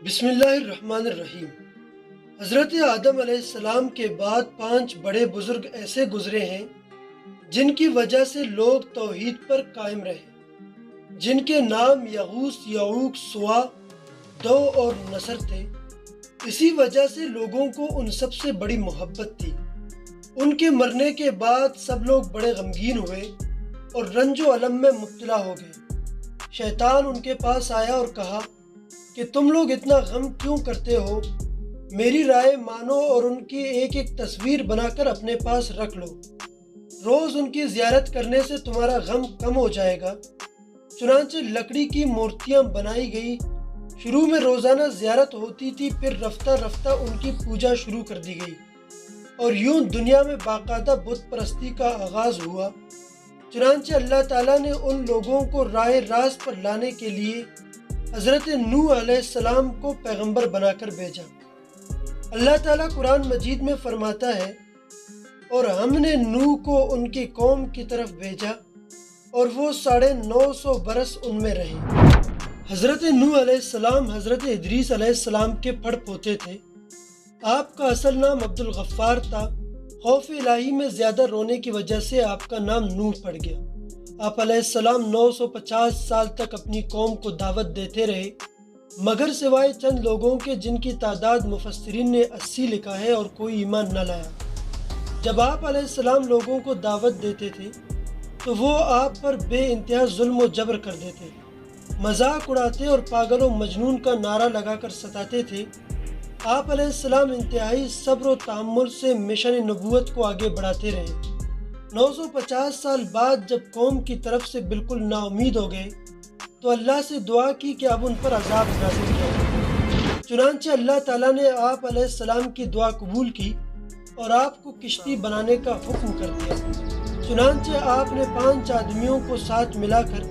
بسم اللہ الرحمن الرحیم۔ حضرت آدم علیہ السلام کے بعد 5 بڑے بزرگ ایسے گزرے ہیں جن کی وجہ سے لوگ توحید پر قائم رہے، جن کے نام یغوث، یعوق، سوا، دو اور نصر تھے۔ اسی وجہ سے لوگوں کو ان سب سے بڑی محبت تھی۔ ان کے مرنے کے بعد سب لوگ بڑے غمگین ہوئے اور رنج و الم میں مبتلا ہو گئے۔ شیطان ان کے پاس آیا اور کہا کہ تم لوگ اتنا غم کیوں کرتے ہو؟ میری رائے مانو اور ان کی ایک ایک تصویر بنا کر اپنے پاس رکھ لو۔ روز ان کی زیارت کرنے سے تمہارا غم کم ہو جائے گا۔ چنانچہ لکڑی کی مورتیاں بنائی گئی۔ شروع میں روزانہ زیارت ہوتی تھی، پھر رفتہ رفتہ ان کی پوجا شروع کر دی گئی اور یوں دنیا میں باقاعدہ بت پرستی کا آغاز ہوا۔ چنانچہ اللہ تعالیٰ نے ان لوگوں کو راہ راست پر لانے کے لیے حضرت نوح علیہ السلام کو پیغمبر بنا کر بھیجا۔ اللہ تعالیٰ قرآن مجید میں فرماتا ہے، اور ہم نے نوح کو ان کی قوم کی طرف بھیجا اور وہ 950 برس ان میں رہے۔ حضرت نوح علیہ السلام حضرت ادریس علیہ السلام کے پھڑ پوتے تھے۔ آپ کا اصل نام عبدالغفار تھا۔ خوف الہی میں زیادہ رونے کی وجہ سے آپ کا نام نوح پڑ گیا۔ آپ علیہ السلام 950 سال تک اپنی قوم کو دعوت دیتے رہے، مگر سوائے چند لوگوں کے جن کی تعداد مفسرین نے 80 لکھا ہے، اور کوئی ایمان نہ لایا۔ جب آپ علیہ السلام لوگوں کو دعوت دیتے تھے تو وہ آپ پر بے انتہا ظلم و جبر کرتے تھے، مذاق اڑاتے اور پاگل و مجنون کا نعرہ لگا کر ستاتے تھے۔ آپ علیہ السلام انتہائی صبر و تحمل سے مشن نبوت کو آگے بڑھاتے رہے۔ 950 سال بعد جب قوم کی طرف سے بالکل نا امید ہو گئے تو اللہ سے دعا کی کہ اب ان پر عذاب نازل کیا جائے۔ چنانچہ اللہ تعالیٰ نے آپ علیہ السلام کی دعا قبول کی اور آپ کو کشتی بنانے کا حکم کر دیا۔ چنانچہ آپ نے 5 آدمیوں کو ساتھ ملا کر،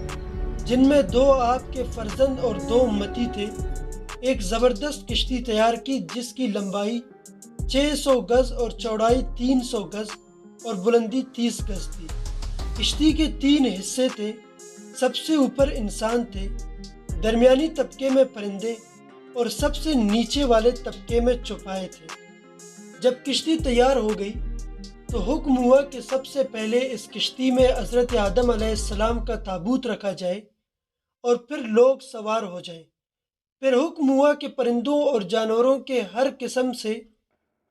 جن میں 2 آپ کے فرزند اور 2 امتی تھے، ایک زبردست کشتی تیار کی جس کی لمبائی 600 گز اور چوڑائی 300 گز اور بلندی 30 گز تھی۔ کشتی کے 3 حصے تھے۔ سب سے اوپر انسان تھے، درمیانی طبقے میں پرندے اور سب سے نیچے والے طبقے میں چوپائے تھے۔ جب کشتی تیار ہو گئی تو حکم ہوا کہ سب سے پہلے اس کشتی میں حضرت آدم علیہ السلام کا تابوت رکھا جائے اور پھر لوگ سوار ہو جائیں۔ پھر حکم ہوا کہ پرندوں اور جانوروں کے ہر قسم سے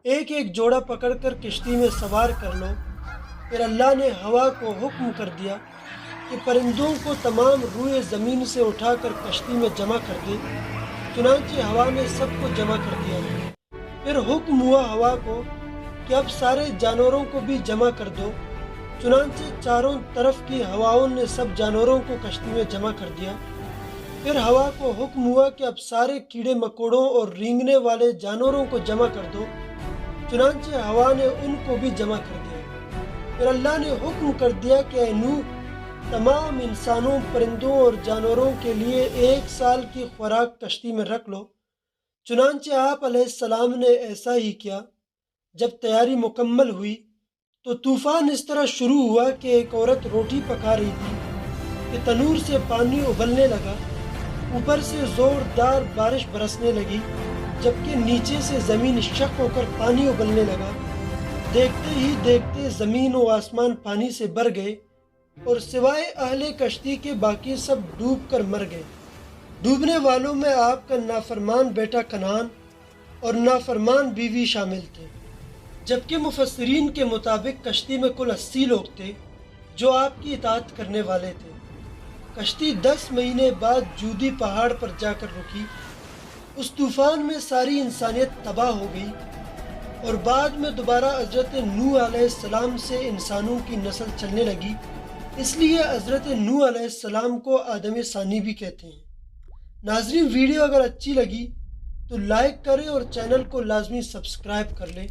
ایک ایک جوڑا پکڑ کر کشتی میں سوار کر لو۔ پھر اللہ نے ہوا کو حکم کر دیا کہ پرندوں کو تمام روئے زمین سے اٹھا کر کشتی میں جمع کر دے۔ چنانچہ ہوا نے سب کو جمع کر دیا۔ پھر حکم ہوا ہوا کو کہ اب سارے جانوروں کو بھی جمع کر دو۔ چنانچہ چاروں طرف کی ہواؤں نے سب جانوروں کو کشتی میں جمع کر دیا۔ پھر ہوا کو حکم ہوا کہ اب سارے کیڑے مکوڑوں اور رینگنے والے جانوروں کو جمع کر دو۔ چنانچہ ہوا نے ان کو بھی جمع کر دیا۔ پھر اللہ نے حکم کر دیا کہ اے نوح، تمام انسانوں، پرندوں اور جانوروں کے لیے 1 سال کی خوراک کشتی میں رکھ لو۔ چنانچہ آپ علیہ السلام نے ایسا ہی کیا۔ جب تیاری مکمل ہوئی تو طوفان اس طرح شروع ہوا کہ ایک عورت روٹی پکا رہی تھی کہ تنور سے پانی ابلنے لگا، اوپر سے زوردار بارش برسنے لگی، جبکہ نیچے سے زمین شق ہو کر پانی ابلنے لگا۔ دیکھتے ہی دیکھتے زمین و آسمان پانی سے بھر گئے اور سوائے اہل کشتی کے باقی سب ڈوب کر مر گئے۔ ڈوبنے والوں میں آپ کا نافرمان بیٹا کنعان اور نافرمان بیوی شامل تھے، جبکہ مفسرین کے مطابق کشتی میں کل 80 لوگ تھے جو آپ کی اطاعت کرنے والے تھے۔ کشتی 10 مہینے بعد جودی پہاڑ پر جا کر رکی۔ اس طوفان میں ساری انسانیت تباہ ہو گئی اور بعد میں دوبارہ حضرت نوح علیہ السلام سے انسانوں کی نسل چلنے لگی۔ اس لیے حضرت نوح علیہ السلام کو آدم ثانی بھی کہتے ہیں۔ ناظرین، ویڈیو اگر اچھی لگی تو لائک کریں اور چینل کو لازمی سبسکرائب کر لیں۔